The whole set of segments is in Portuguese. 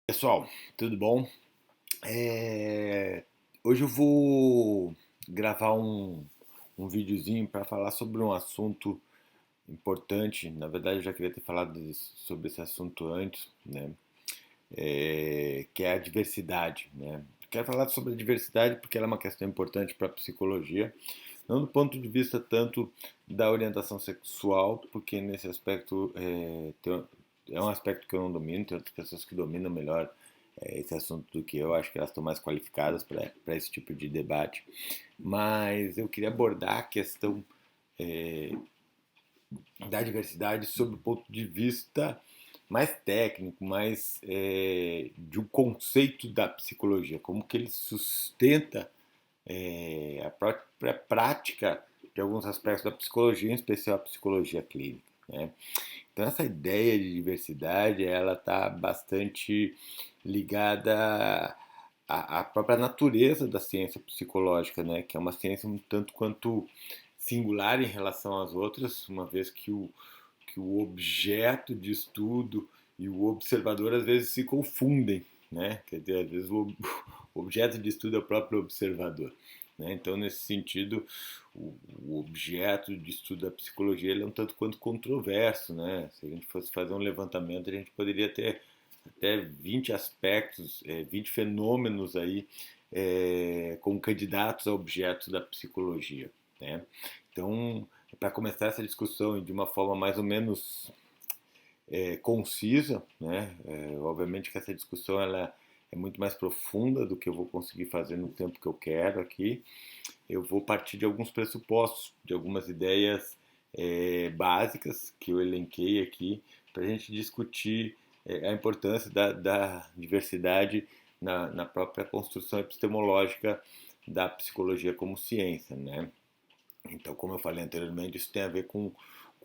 Pessoal, tudo bom? Hoje eu vou gravar um videozinho para falar sobre um assunto importante. Na verdade, eu já queria ter falado sobre esse assunto antes, né? Que é a diversidade, né? Quero falar sobre a diversidade porque ela é uma questão importante para a psicologia, não do ponto de vista tanto da orientação sexual, porque nesse aspecto é um aspecto que eu não domino, tem outras pessoas que dominam melhor esse assunto do que eu, acho que elas estão mais qualificadas para esse tipo de debate, mas eu queria abordar a questão é, da diversidade sob o ponto de vista mais técnico, mais de um conceito da psicologia, como que ele sustenta a própria prática de alguns aspectos da psicologia, em especial a psicologia clínica, né? Então essa ideia de diversidade, ela está bastante ligada à própria natureza da ciência psicológica, né? Que é uma ciência um tanto quanto singular em relação às outras, uma vez que o objeto de estudo e o observador às vezes se confundem, né? Quer dizer, às vezes o objeto de estudo é o próprio observador. Né? Então, nesse sentido, o objeto de estudo da psicologia ele é um tanto quanto controverso. Né? Se a gente fosse fazer um levantamento, a gente poderia ter até 20 aspectos, 20 fenômenos aí como candidatos a objetos da psicologia. Né? Então, para começar essa discussão de uma forma mais ou menos concisa, né? Obviamente que essa discussão ela é muito mais profunda do que eu vou conseguir fazer no tempo que eu quero aqui. Eu vou partir de alguns pressupostos, de algumas ideias básicas que eu elenquei aqui para a gente discutir a importância da diversidade na própria construção epistemológica da psicologia como ciência, né? Então, como eu falei anteriormente, isso tem a ver com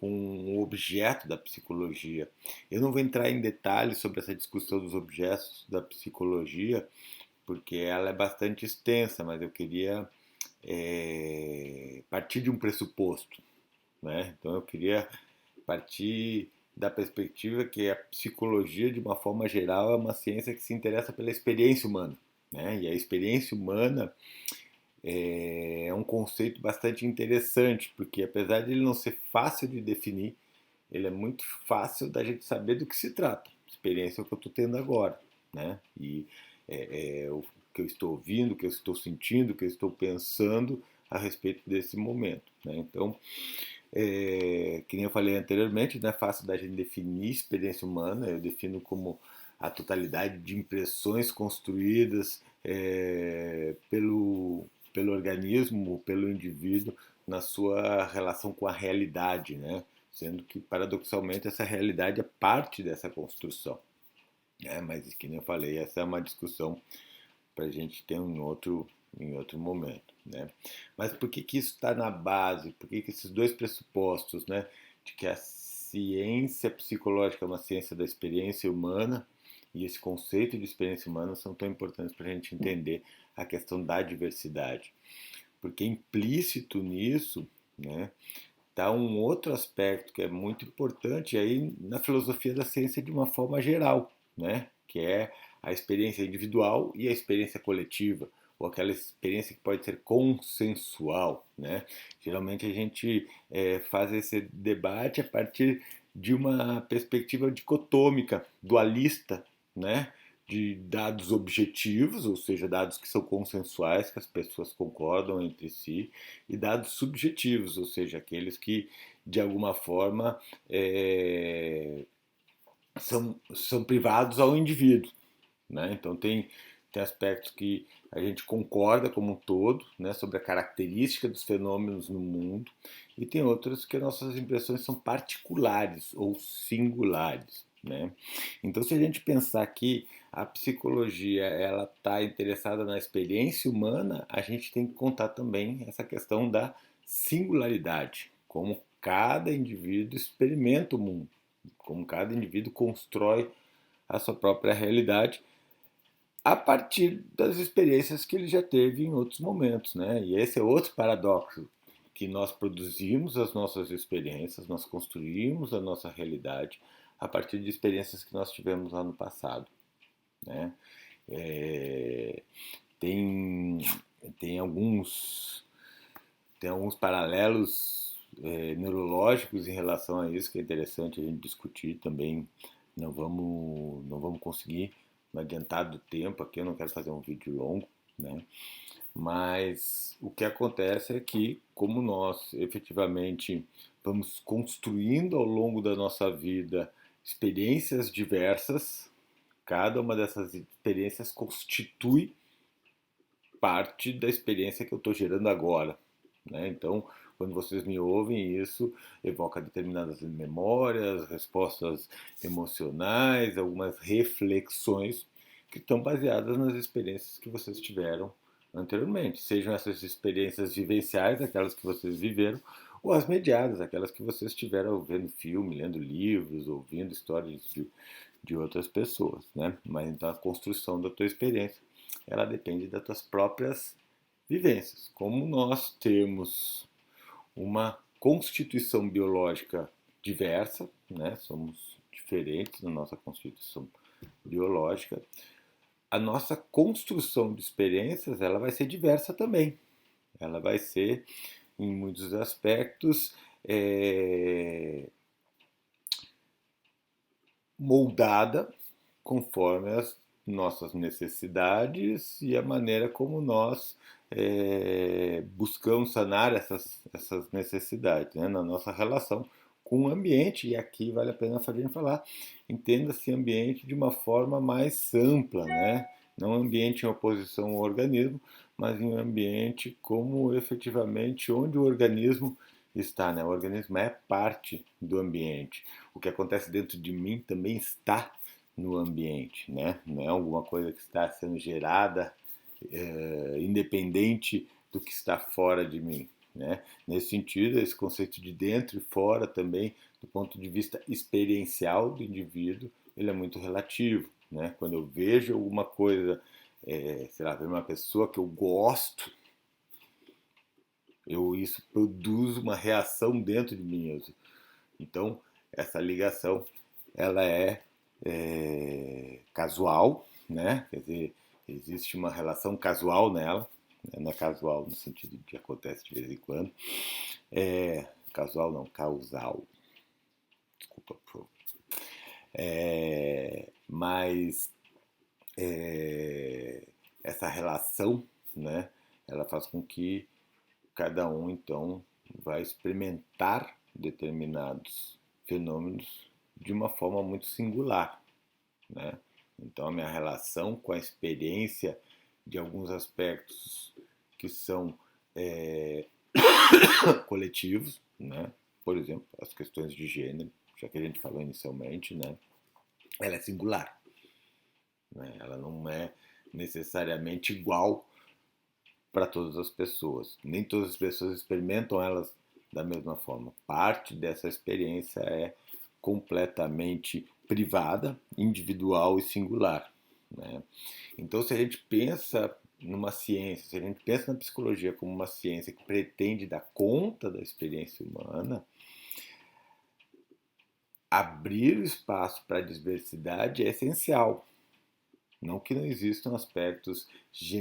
o objeto da psicologia. Eu não vou entrar em detalhes sobre essa discussão dos objetos da psicologia, porque ela é bastante extensa, mas eu queria partir de um pressuposto. Né? Então, eu queria partir da perspectiva que a psicologia, de uma forma geral, é uma ciência que se interessa pela experiência humana. Né? E a experiência humana é um conceito bastante interessante, porque apesar de ele não ser fácil de definir, ele é muito fácil da gente saber do que se trata. Experiência é o que eu estou tendo agora, né? E o que eu estou ouvindo, o que eu estou sentindo, o que eu estou pensando a respeito desse momento, né? Então, que nem eu falei anteriormente, não é fácil da gente definir experiência humana, eu defino como a totalidade de impressões construídas pelo organismo, pelo indivíduo, na sua relação com a realidade, né? Sendo que, paradoxalmente, essa realidade é parte dessa construção. Mas, que nem eu falei, essa é uma discussão para a gente ter em outro momento. Né? Mas por que, que isso está na base? Por que, que esses dois pressupostos, né, de que a ciência psicológica é uma ciência da experiência humana e esse conceito de experiência humana são tão importantes para a gente entender a questão da diversidade? Porque implícito nisso, né, está um outro aspecto que é muito importante aí na filosofia da ciência de uma forma geral, né? Que é a experiência individual e a experiência coletiva, ou aquela experiência que pode ser consensual, né? Geralmente a gente faz esse debate a partir de uma perspectiva dicotômica, dualista, né? De dados objetivos, ou seja, dados que são consensuais, que as pessoas concordam entre si, e dados subjetivos, ou seja, aqueles que de alguma forma são privados ao indivíduo. Né? Então tem aspectos que a gente concorda como um todo, né, sobre a característica dos fenômenos no mundo, e tem outros que as nossas impressões são particulares ou singulares. Né? Então, se a gente pensar que a psicologia ela está interessada na experiência humana, a gente tem que contar também essa questão da singularidade, como cada indivíduo experimenta o mundo, como cada indivíduo constrói a sua própria realidade a partir das experiências que ele já teve em outros momentos, né? E esse é outro paradoxo, que nós produzimos as nossas experiências, nós construímos a nossa realidade a partir de experiências que nós tivemos lá no passado. né? É, tem, tem alguns tem alguns paralelos neurológicos em relação a isso que é interessante a gente discutir também. Não vamos conseguir no adiantado do tempo aqui, eu não quero fazer um vídeo longo, né? Mas o que acontece é que, como nós efetivamente vamos construindo ao longo da nossa vida experiências diversas, cada uma dessas experiências constitui parte da experiência que eu estou gerando agora, né? Então, quando vocês me ouvem, isso evoca determinadas memórias, respostas emocionais, algumas reflexões que estão baseadas nas experiências que vocês tiveram anteriormente, sejam essas experiências vivenciais, aquelas que vocês viveram, ou as mediadas, aquelas que vocês tiveram vendo filme, lendo livros, ouvindo histórias de outras pessoas, né? Mas então a construção da tua experiência, ela depende das tuas próprias vivências. Como nós temos uma constituição biológica diversa, né? Somos diferentes na nossa constituição biológica. A nossa construção de experiências, ela vai ser diversa também. Ela vai ser, em muitos aspectos, moldada conforme as nossas necessidades e a maneira como nós buscamos sanar essas necessidades, né, na nossa relação com o ambiente. E aqui vale a pena a gente falar, entenda-se ambiente de uma forma mais ampla, né? Não ambiente em oposição ao organismo, mas em um ambiente como efetivamente onde o organismo está, né? O organismo é parte do ambiente. O que acontece dentro de mim também está no ambiente, né? Não é alguma coisa que está sendo gerada independente do que está fora de mim, né? Nesse sentido, esse conceito de dentro e fora também, do ponto de vista experiencial do indivíduo, ele é muito relativo, né? Quando eu vejo alguma coisa, sei lá, ver uma pessoa que eu gosto, isso produz uma reação dentro de mim. Então, essa ligação, ela é casual, né? Quer dizer, existe uma relação casual nela, né? Não é casual no sentido de que acontece de vez em quando. Casual não, causal. Desculpa, por favor. Mas essa relação, né? Ela faz com que cada um, então, vai experimentar determinados fenômenos de uma forma muito singular, né? Então, a minha relação com a experiência de alguns aspectos que são é, coletivos, né? Por exemplo, as questões de gênero, já que a gente falou inicialmente, né? Ela é singular, né? Ela não é necessariamente igual para todas as pessoas. Nem todas as pessoas experimentam elas da mesma forma. Parte dessa experiência é completamente privada, individual e singular, né? Então, se a gente pensa numa ciência, se a gente pensa na psicologia como uma ciência que pretende dar conta da experiência humana, abrir o espaço para a diversidade é essencial. Não que não existam aspectos de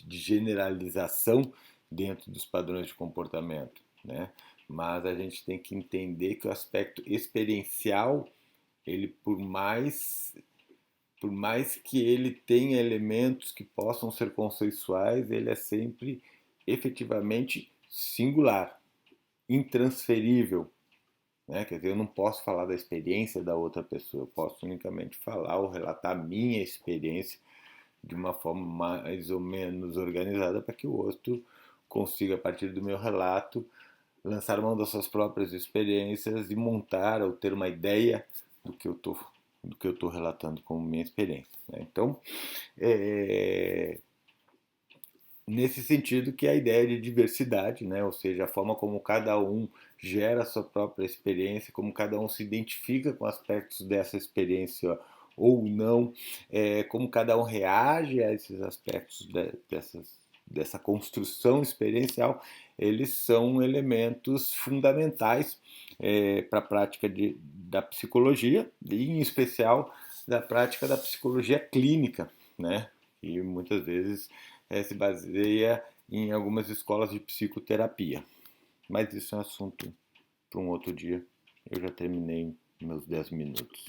generalização dentro dos padrões de comportamento, né? Mas a gente tem que entender que o aspecto experiencial, ele por mais que ele tenha elementos que possam ser consensuais, ele é sempre efetivamente singular, intransferível, né? Quer dizer, eu não posso falar da experiência da outra pessoa, eu posso unicamente falar ou relatar a minha experiência de uma forma mais ou menos organizada para que o outro consiga, a partir do meu relato, lançar mão das suas próprias experiências e montar ou ter uma ideia do que eu estou relatando como minha experiência, né? Então, é, nesse sentido que é a ideia de diversidade, né? Ou seja, a forma como cada um gera a sua própria experiência, como cada um se identifica com aspectos dessa experiência ou não, como cada um reage a esses aspectos dessa construção experiencial, eles são elementos fundamentais para a prática da psicologia, e em especial da prática da psicologia clínica, né? E muitas vezes se baseia em algumas escolas de psicoterapia. Mas isso é um assunto para um outro dia. Eu já terminei meus 10 minutos.